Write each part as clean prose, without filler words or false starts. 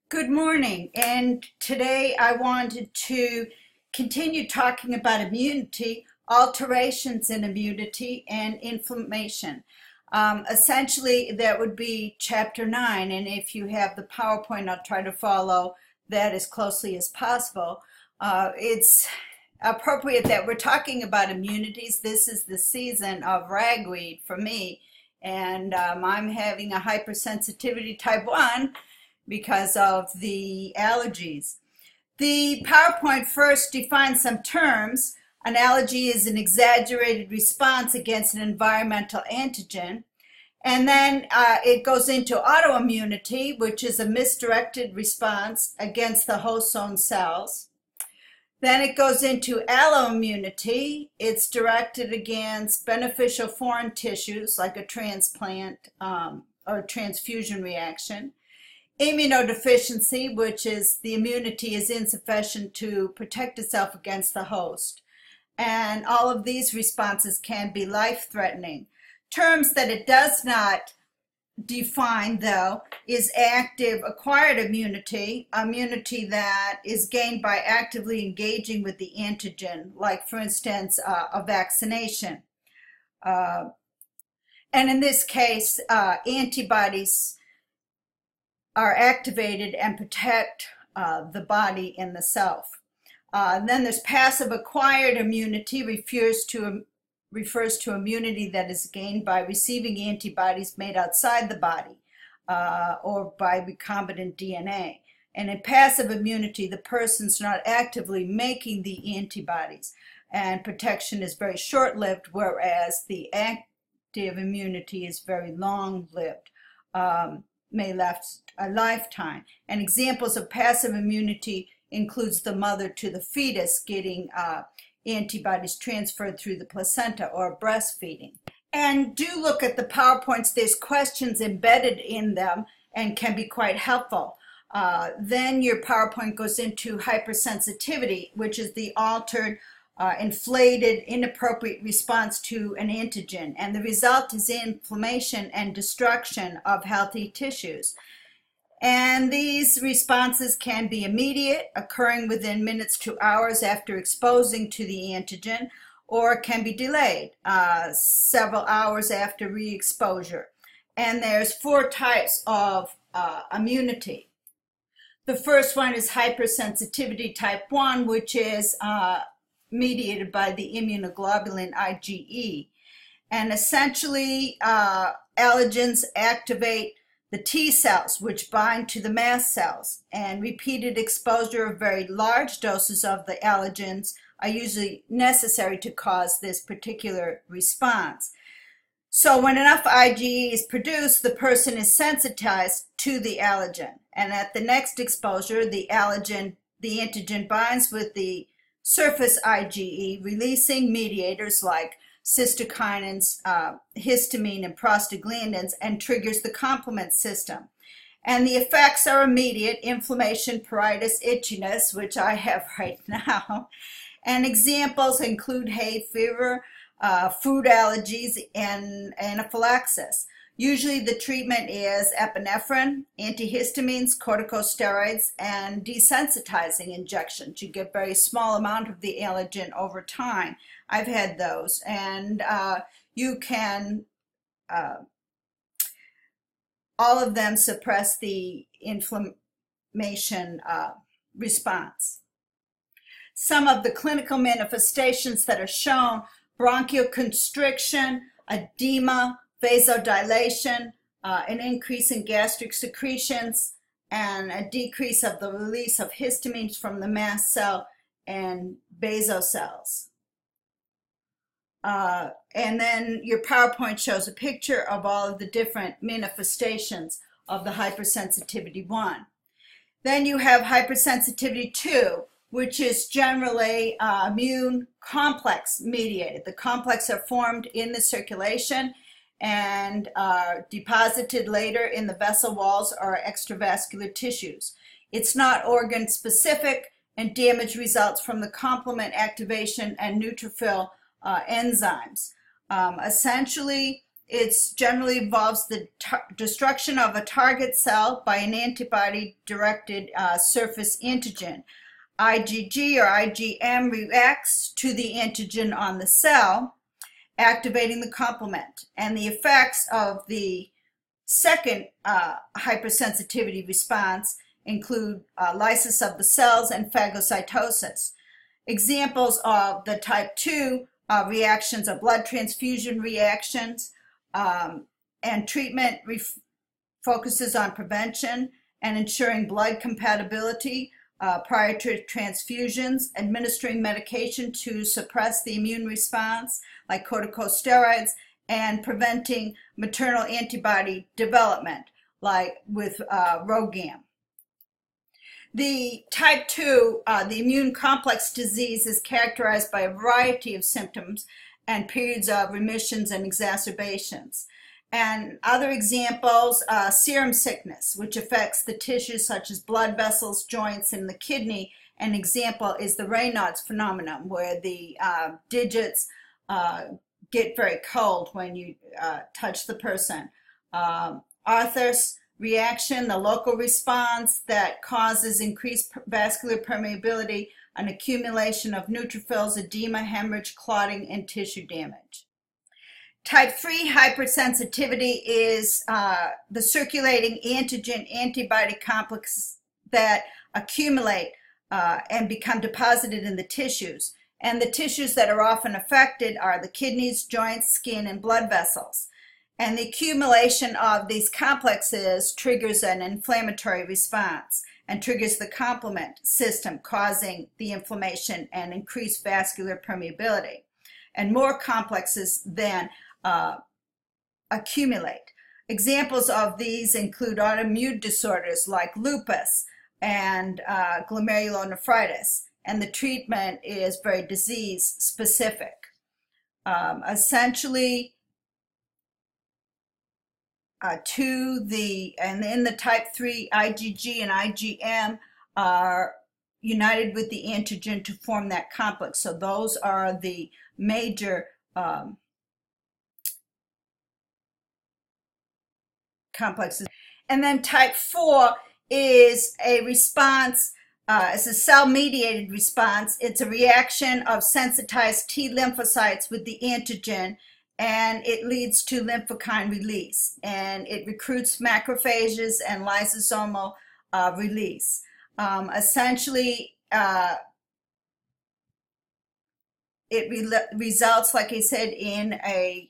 Good morning, and today I wanted to continue talking about immunity, alterations in immunity, and inflammation. Essentially, that would be chapter 9, and if you have the PowerPoint, I'll try to follow that as closely as possible. It's appropriate that we're talking about immunities. This is the season of ragweed for me, and I'm having a hypersensitivity type 1 because of the allergies. The PowerPoint first defines some terms. An allergy is an exaggerated response against an environmental antigen. And then it goes into autoimmunity, which is a misdirected response against the host's own cells. Then it goes into alloimmunity. It's directed against beneficial foreign tissues like a transplant or transfusion reaction. Immunodeficiency, which is the immunity is insufficient to protect itself against the host. And all of these responses can be life-threatening. Terms that it does not define, though, is active acquired immunity, immunity that is gained by actively engaging with the antigen, like, for instance, a vaccination. And in this case, antibodies are activated and protect the body and the self. Then there's passive acquired immunity, refers to immunity that is gained by receiving antibodies made outside the body or by recombinant DNA. And in passive immunity, the person's not actively making the antibodies, and protection is very short-lived, whereas the active immunity is very long-lived. May last a lifetime. And examples of passive immunity includes the mother to the fetus getting antibodies transferred through the placenta or breastfeeding. And do look at the PowerPoints. There's questions embedded in them and can be quite helpful. Then your PowerPoint goes into hypersensitivity, which is the altered inflated, inappropriate response to an antigen, and the result is inflammation and destruction of healthy tissues. And these responses can be immediate, occurring within minutes to hours after exposing to the antigen, or can be delayed several hours after re-exposure. And there's 4 types of immunity. The first one is hypersensitivity type 1, which is mediated by the immunoglobulin IgE. And essentially, allergens activate the T cells, which bind to the mast cells, and repeated exposure of very large doses of the allergens are usually necessary to cause this particular response. So when enough IgE is produced, the person is sensitized to the allergen, and at the next exposure, the antigen binds with the surface IgE, releasing mediators like cystokinins, histamine, and prostaglandins, and triggers the complement system. And the effects are immediate: inflammation, pruritus, itchiness, which I have right now. And examples include hay fever, food allergies, and anaphylaxis. Usually the treatment is epinephrine, antihistamines, corticosteroids, and desensitizing injections. You get a very small amount of the allergen over time. I've had those. And you can, all of them suppress the inflammation response. Some of the clinical manifestations that are shown: bronchial constriction, edema, vasodilation, an increase in gastric secretions, and a decrease of the release of histamines from the mast cell and basocells. And then your PowerPoint shows a picture of all of the different manifestations of the hypersensitivity 1. Then you have hypersensitivity 2, which is generally immune complex mediated. The complex are formed in the circulation and are deposited later in the vessel walls or extravascular tissues. It's not organ specific, and damage results from the complement activation and neutrophil enzymes. Essentially, It generally involves the destruction of a target cell by an antibody-directed surface antigen. IgG or IgM reacts to the antigen on the cell, activating the complement. And the effects of the second hypersensitivity response include lysis of the cells and phagocytosis. Examples of the type 2 reactions are blood transfusion reactions, and treatment focuses on prevention and ensuring blood compatibility prior to transfusions, administering medication to suppress the immune response, like corticosteroids, and preventing maternal antibody development, like with RhoGAM. The type 2, the immune complex disease, is characterized by a variety of symptoms and periods of remissions and exacerbations. And other examples, serum sickness, which affects the tissues such as blood vessels, joints, and the kidney. An example is the Raynaud's phenomenon, where the digits get very cold when you touch the person. Arthros reaction, the local response that causes increased vascular permeability, an accumulation of neutrophils, edema, hemorrhage, clotting, and tissue damage. Type 3 hypersensitivity is the circulating antigen-antibody complexes that accumulate and become deposited in the tissues. And the tissues that are often affected are the kidneys, joints, skin, and blood vessels. And the accumulation of these complexes triggers an inflammatory response and triggers the complement system, causing the inflammation and increased vascular permeability. And more complexes then accumulate. Examples of these include autoimmune disorders like lupus and glomerulonephritis, and the treatment is very disease specific. Essentially, in the type 3, IgG and IgM are united with the antigen to form that complex. So those are the major complexes. And then type 4 is a response, it's a cell-mediated response. It's a reaction of sensitized T lymphocytes with the antigen, and it leads to lymphokine release, and it recruits macrophages and lysosomal release. Essentially, it results, like I said, in a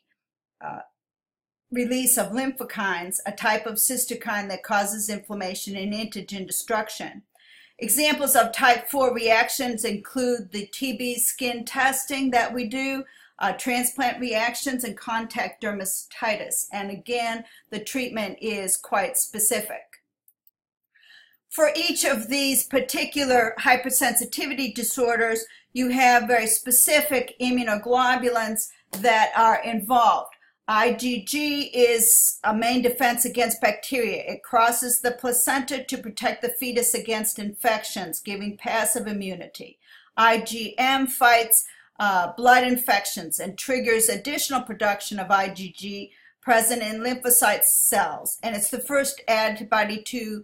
release of lymphokines, a type of cytokine that causes inflammation and antigen destruction. Examples of type 4 reactions include the TB skin testing that we do, transplant reactions, and contact dermatitis. And again, the treatment is quite specific. For each of these particular hypersensitivity disorders, you have very specific immunoglobulins that are involved. IgG is a main defense against bacteria. It crosses the placenta to protect the fetus against infections, giving passive immunity. IgM fights blood infections and triggers additional production of IgG present in lymphocyte cells. And it's the first antibody to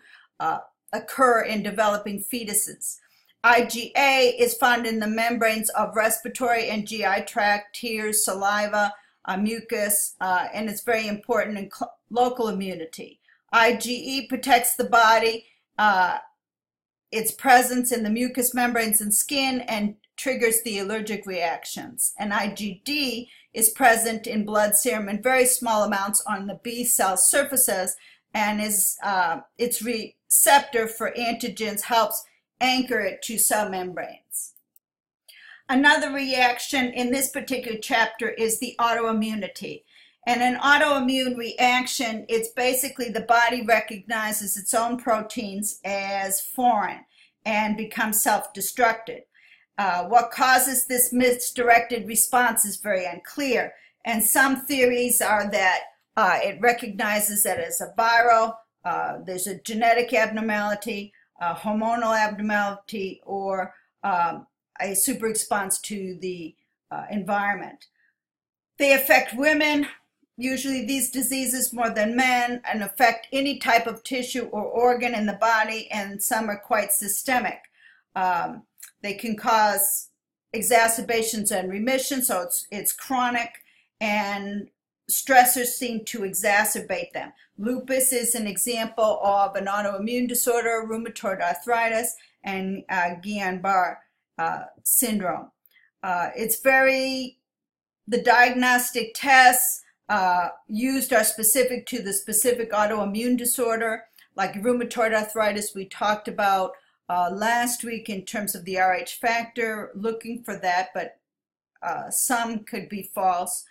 occur in developing fetuses. IgA is found in the membranes of respiratory and GI tract, tears, saliva, mucus, and it's very important in local immunity. IgE protects the body, its presence in the mucous membranes and skin, and triggers the allergic reactions. And IgD is present in blood serum in very small amounts on the B cell surfaces, and is its receptor for antigens helps anchor it to cell membranes. Another reaction in this particular chapter is the autoimmunity. And an autoimmune reaction, it's basically the body recognizes its own proteins as foreign and becomes self-destructive. What causes this misdirected response is very unclear. And some theories are that it recognizes it as a viral, there's a genetic abnormality, a hormonal abnormality, or a super response to the environment. They affect women usually these diseases more than men and affect any type of tissue or organ in the body, and some are quite systemic. They can cause exacerbations and remission, so it's chronic, and stressors seem to exacerbate them. Lupus is an example of an autoimmune disorder, rheumatoid arthritis, and Guillain-Barré syndrome. The diagnostic tests used are specific to the specific autoimmune disorder, like rheumatoid arthritis we talked about last week in terms of the Rh factor, looking for that, but some could be false.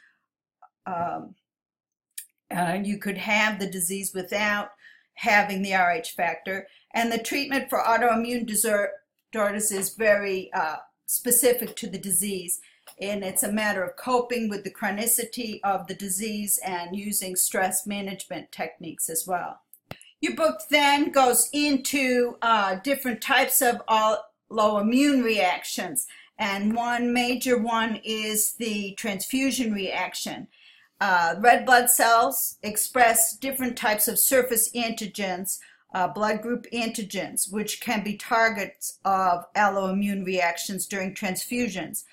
You could have the disease without having the Rh factor, and the treatment for autoimmune disorders is very specific to the disease, and it's a matter of coping with the chronicity of the disease and using stress management techniques as well. Your book then goes into different types of autoimmune reactions, and one major one is the transfusion reaction. Red blood cells express different types of surface antigens, blood group antigens, which can be targets of autoimmune reactions during transfusions.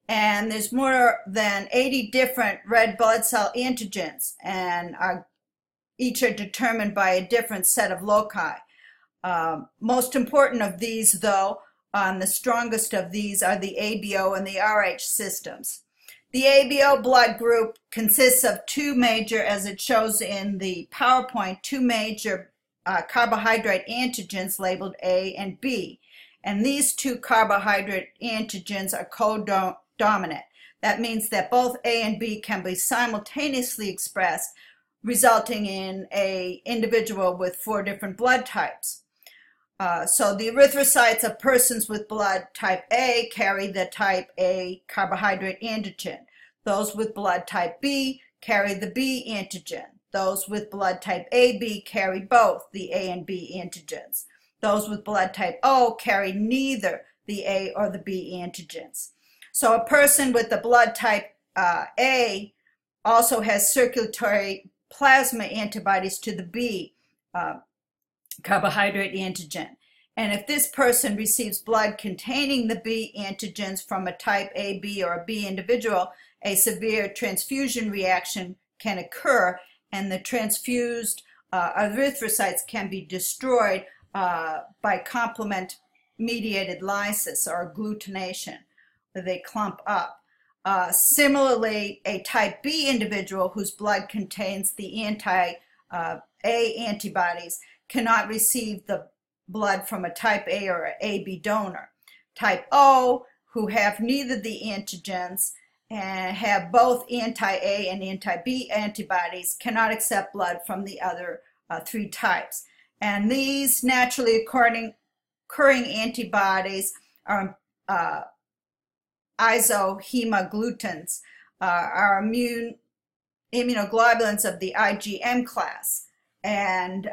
And there's more than 80 different red blood cell antigens, and each are determined by a different set of loci. Most important of these, though, the strongest of these are the ABO and the Rh systems. The ABO blood group consists of two major, as it shows in the PowerPoint, two major carbohydrate antigens labeled A and B. And these two carbohydrate antigens are co-dominant. That means that both A and B can be simultaneously expressed, resulting in an individual with 4 different blood types. So the erythrocytes of persons with blood type A carry the type A carbohydrate antigen. Those with blood type B carry the B antigen. Those with blood type AB carry both the A and B antigens. Those with blood type O carry neither the A or the B antigens. So a person with the blood type A also has circulatory plasma antibodies to the B carbohydrate antigen. And if this person receives blood containing the B antigens from a type AB or a B individual, a severe transfusion reaction can occur, and the transfused erythrocytes can be destroyed by complement-mediated lysis or agglutination, where they clump up. Similarly, a type B individual whose blood contains the anti-A antibodies cannot receive the blood from a type A or an AB donor. Type O, who have neither the antigens and have both anti-A and anti-B antibodies, cannot accept blood from the other 3 types. And these naturally occurring antibodies are isohemagglutinins, are immunoglobulins of the IgM class. And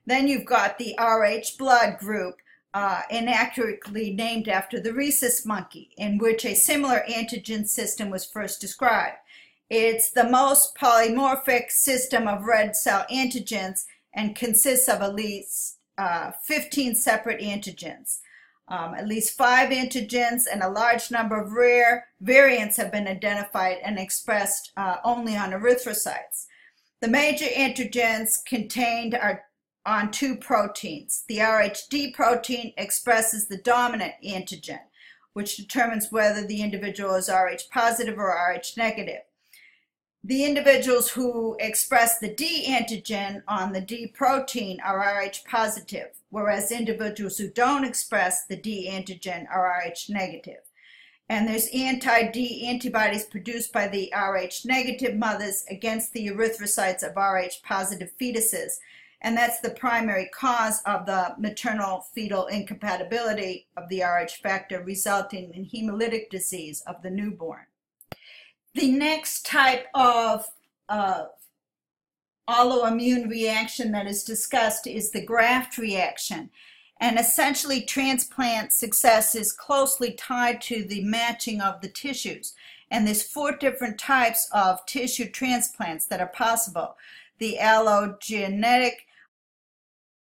then you've got the Rh blood group, inaccurately named after the rhesus monkey, in which a similar antigen system was first described. It's the most polymorphic system of red cell antigens and consists of at least 15 separate antigens. At least 5 antigens and a large number of rare variants have been identified and expressed only on erythrocytes. The major antigens contained are on 2 proteins. The Rhd protein expresses the dominant antigen, which determines whether the individual is Rh positive or Rh negative. The individuals who express the D antigen on the D protein are Rh positive, whereas individuals who don't express the D antigen are Rh negative. And there's anti-D antibodies produced by the Rh negative mothers against the erythrocytes of Rh positive fetuses. And that's the primary cause of the maternal fetal incompatibility of the Rh factor, resulting in hemolytic disease of the newborn. The next type of autoimmune reaction that is discussed is the graft reaction. And essentially, transplant success is closely tied to the matching of the tissues. And there's 4 different types of tissue transplants that are possible. The allogeneic,